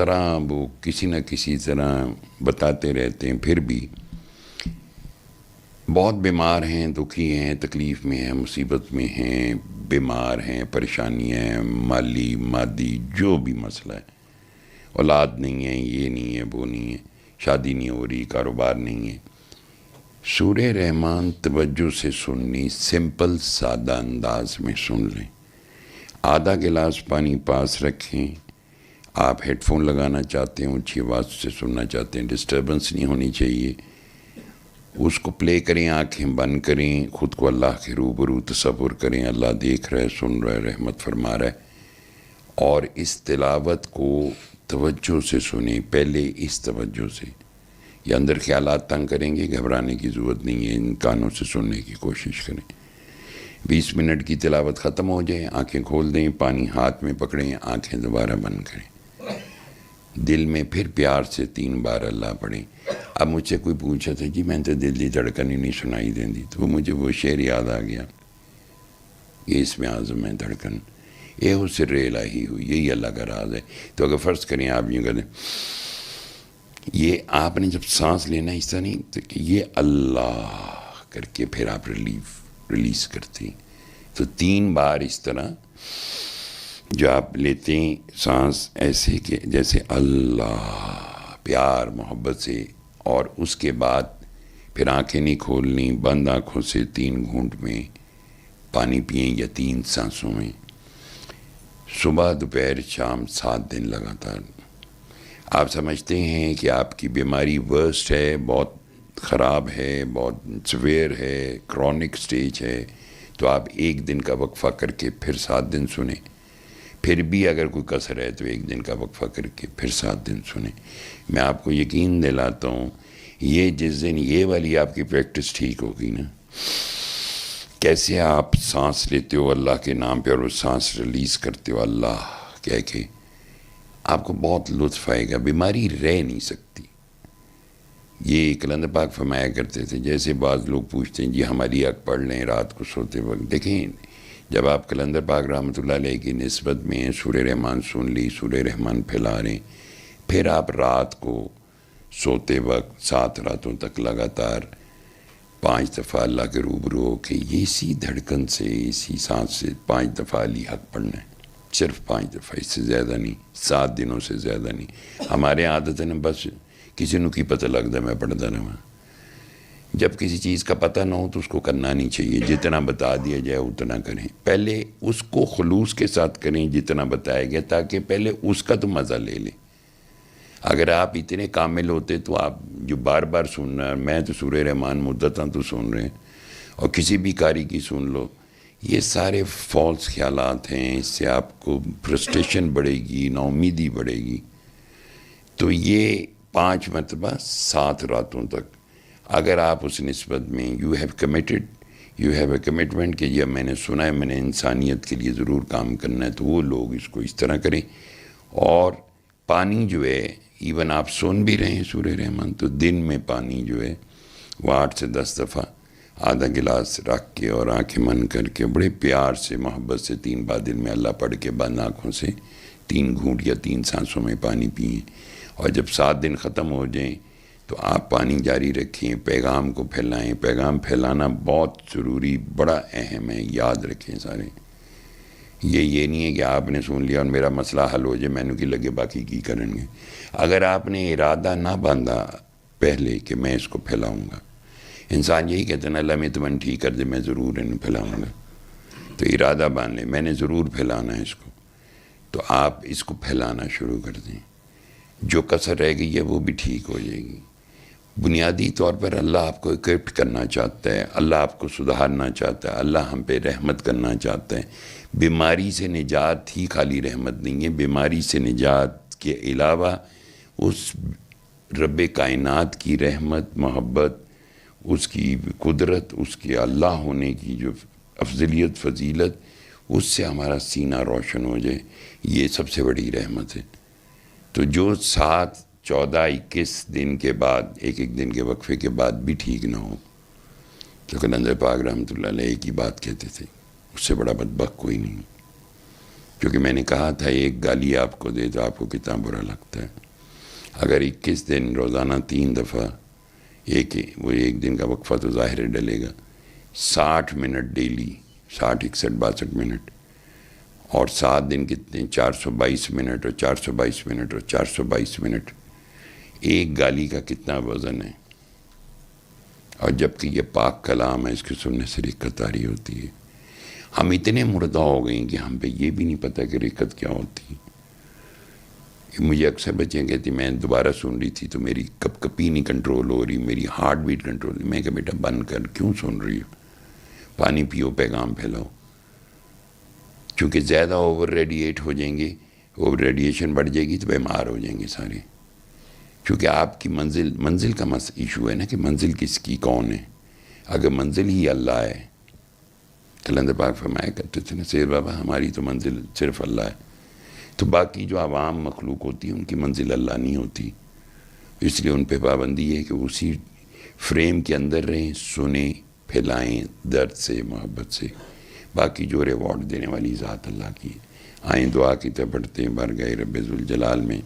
طرح وہ کسی نہ کسی طرح بتاتے رہتے ہیں، پھر بھی بہت بیمار ہیں، دکھی ہیں، تکلیف میں ہیں، مصیبت میں ہیں، بیمار ہیں، پریشانیاں ہیں، مالی مادی جو بھی مسئلہ ہے، اولاد نہیں ہے، یہ نہیں ہے، وہ نہیں ہے، شادی نہیں ہو رہی، کاروبار نہیں ہے. سورہ رحمان توجہ سے سننی، سمپل سادہ انداز میں سن لیں. آدھا گلاس پانی پاس رکھیں. آپ ہیڈ فون لگانا چاہتے ہیں، اونچی آواز سے سننا چاہتے ہیں، ڈسٹربنس نہیں ہونی چاہیے. اس کو پلے کریں، آنکھیں بند کریں، خود کو اللہ کے روبرو تصور کریں، اللہ دیکھ رہا ہے، سن رہا ہے، رحمت فرما رہا ہے. اور اس تلاوت کو توجہ سے سنیں. پہلے اس توجہ سے، یہ اندر خیالات تنگ کریں گے، گھبرانے کی ضرورت نہیں ہے، ان کانوں سے سننے کی کوشش کریں. 20 منٹ کی تلاوت ختم ہو جائے، آنکھیں کھول دیں، پانی ہاتھ میں پکڑیں، آنکھیں دوبارہ بند کریں. دل میں پھر پیار سے 3 بار اللہ پڑھیں. اب مجھ سے کوئی پوچھا تھا جی میں تو دل دی دھڑکن ہی نہیں سنائی دیندی، تو مجھے وہ شعر یاد آ گیا، یہ اس میں اعظم ہے دھڑکن، یہ ہو سر الہی ہوئی، یہی اللہ کا راز ہے. تو اگر فرض کریں آپ یوں کہتے ہیں، یہ آپ نے جب سانس لینا اس طرح نہیں تو کہ یہ اللہ کر کے پھر آپ ریلیز کرتے ہیں. تو 3 بار اس طرح جو آپ لیتے ہیں سانس ایسے کہ جیسے اللہ، پیار محبت سے، اور اس کے بعد پھر آنکھیں نہیں کھولنی، بند آنکھوں سے 3 گھونٹ میں پانی پئیں یا 3 سانسوں میں. صبح دوپہر شام 7 دن لگاتار. آپ سمجھتے ہیں کہ آپ کی بیماری ورسٹ ہے، بہت خراب ہے، بہت سویئر ہے، کرونک سٹیج ہے، تو آپ 1 دن کا وقفہ کر کے پھر 7 دن سنیں. پھر بھی اگر کوئی کثر ہے تو 1 دن کا وقفہ کر کے پھر 7 دن سنیں. میں آپ کو یقین دلاتا ہوں، یہ جس دن یہ والی آپ کی پریکٹس ٹھیک ہوگی نا، کیسے آپ سانس لیتے ہو اللہ کے نام پہ اور وہ سانس ریلیز کرتے ہو اللہ کہہ کے، آپ کو بہت لطف آئے گا، بیماری رہ نہیں سکتی. یہ کلندر پاک فرمایا کرتے تھے، جیسے بعض لوگ پوچھتے ہیں جی ہماری حق پڑھ لیں رات کو سوتے وقت. دیکھیں، جب آپ کلندر پاک رحمۃ اللہ علیہ کی نسبت میں سورہ رحمان سن لی، سورہ رحمان پھیلا رہے، پھر آپ رات کو سوتے وقت 7 راتوں تک لگاتار 5 دفعہ اللہ کے روبرو ہو کے اسی دھڑکن سے، اسی سانس سے 5 دفعہ علی حق پڑھنا ہے. صرف 5 دفعہ، اس سے زیادہ نہیں، 7 دنوں سے زیادہ نہیں. ہمارے عادت ہے نا، بس کسی نو کی پتہ لگتا ہے میں پڑھتا رہا. جب کسی چیز کا پتہ نہ ہو تو اس کو کرنا نہیں چاہیے، جتنا بتا دیا جائے اتنا کریں. پہلے اس کو خلوص کے ساتھ کریں جتنا بتایا گیا، تاکہ پہلے اس کا تو مزہ لے لیں. اگر آپ اتنے کامل ہوتے تو آپ جو بار بار سن رہے ہیں، میں تو سورہ رحمان مدتاں تو سن رہے ہیں، اور کسی بھی قاری کی سن لو، یہ سارے فالس خیالات ہیں. اس سے آپ کو فرسٹریشن بڑھے گی، نا امیدی بڑھے گی. تو یہ 5 مرتبہ 7 راتوں تک اگر آپ اس نسبت میں یو ہیو اے کمٹمنٹ کہ یہ میں نے سنا ہے، میں نے انسانیت کے لیے ضرور کام کرنا ہے، تو وہ لوگ اس کو اس طرح کریں. اور پانی جو ہے، ایون آپ سن بھی رہے ہیں سورہ رحمان، تو دن میں پانی جو ہے وہ 8 سے 10 دفعہ آدھا گلاس رکھ کے اور آنکھیں بند کر کے بڑے پیار سے محبت سے 3 بار دل میں اللہ پڑھ کے بند آنکھوں سے 3 گھونٹ یا 3 سانسوں میں پانی پئیں. اور جب 7 دن ختم ہو جائیں تو آپ پانی جاری رکھیں، پیغام کو پھیلائیں. پیغام پھیلانا بہت ضروری، بڑا اہم ہے، یاد رکھیں سارے. یہ نہیں ہے کہ آپ نے سن لیا اور میرا مسئلہ حل ہو جائے، میں نے کی لگے باقی کی کریں گے. اگر آپ نے ارادہ نہ باندھا پہلے کہ میں اس کو پھیلاؤں گا، انسان یہی کہتے ہیں نا اللہ میں تمہیں ٹھیک کر دے میں ضرور انہیں پھیلاؤں گا. تو ارادہ باندھ لیں میں نے ضرور پھیلانا ہے اس کو، تو آپ اس کو پھیلانا شروع کر دیں. جو کثر رہ گئی ہے وہ بھی ٹھیک ہو جائے گی. بنیادی طور پر اللہ آپ کو اکوپٹ کرنا چاہتا ہے، اللہ آپ کو سدھارنا چاہتا ہے، اللہ ہم پہ رحمت کرنا چاہتا ہے. بیماری سے نجات ہی خالی رحمت نہیں ہے، بیماری سے نجات کے علاوہ اس رب کائنات کی رحمت، محبت، اس کی قدرت، اس کے اللہ ہونے کی جو افضلیت، فضیلت، اس سے ہمارا سینہ روشن ہو جائے، یہ سب سے بڑی رحمت ہے. تو جو 7، 14، 21 دن کے بعد، ایک دن کے وقفے کے بعد بھی ٹھیک نہ ہو، تو کلندر پاک رحمۃ اللہ علیہ کی بات کہتے تھے، اس سے بڑا بدبخت کوئی نہیں. کیونکہ میں نے کہا تھا ایک گالی آپ کو دے تو آپ کو کتنا برا لگتا ہے. اگر 21 دن روزانہ 3 دفعہ وہ ایک دن کا وقفہ تو ظاہر ڈلے گا، 60 منٹ ڈیلی، 60 61 62 منٹ، اور 7 دن کتنے، 422 منٹ اور 422 منٹ اور 422 منٹ. ایک گالی کا کتنا وزن ہے، اور جبکہ یہ پاک کلام ہے، اس کے سننے سے رقت آری ہوتی ہے. ہم اتنے مردہ ہو گئے ہیں کہ ہم پہ یہ بھی نہیں پتہ کہ رقت کیا ہوتی. مجھے اکثر بچیاں کہتی میں دوبارہ سن رہی تھی تو میری کپ کپی نہیں کنٹرول ہو رہی، میری ہارٹ بیٹ کنٹرول نہیں. میں کہا بیٹا بند کر، کیوں سن رہی ہو، پانی پیو، پیغام پھیلاؤ. چونکہ زیادہ اوور ریڈیٹ ہو جائیں گے، اوور ریڈیشن بڑھ جائے گی تو بیمار ہو جائیں گے سارے. چونکہ آپ کی منزل کا ایشو ہے نا، کہ منزل کس کی کون ہے. اگر منزل ہی اللہ ہے، کلندر پاک فرمایا کرتے تھے نا سیر بابا ہماری تو منزل صرف اللہ ہے، تو باقی جو عوام مخلوق ہوتی ہے ان کی منزل اللہ نہیں ہوتی. اس لیے ان پہ پابندی ہے کہ اسی فریم کے اندر رہیں، سنیں، پھیلائیں درد سے، محبت سے. باقی جو ریوارڈ دینے والی ذات اللہ کی ہے. آئیں دعا کی طرف بڑھتے ہیں بارگاہ رب ذوالجلال میں.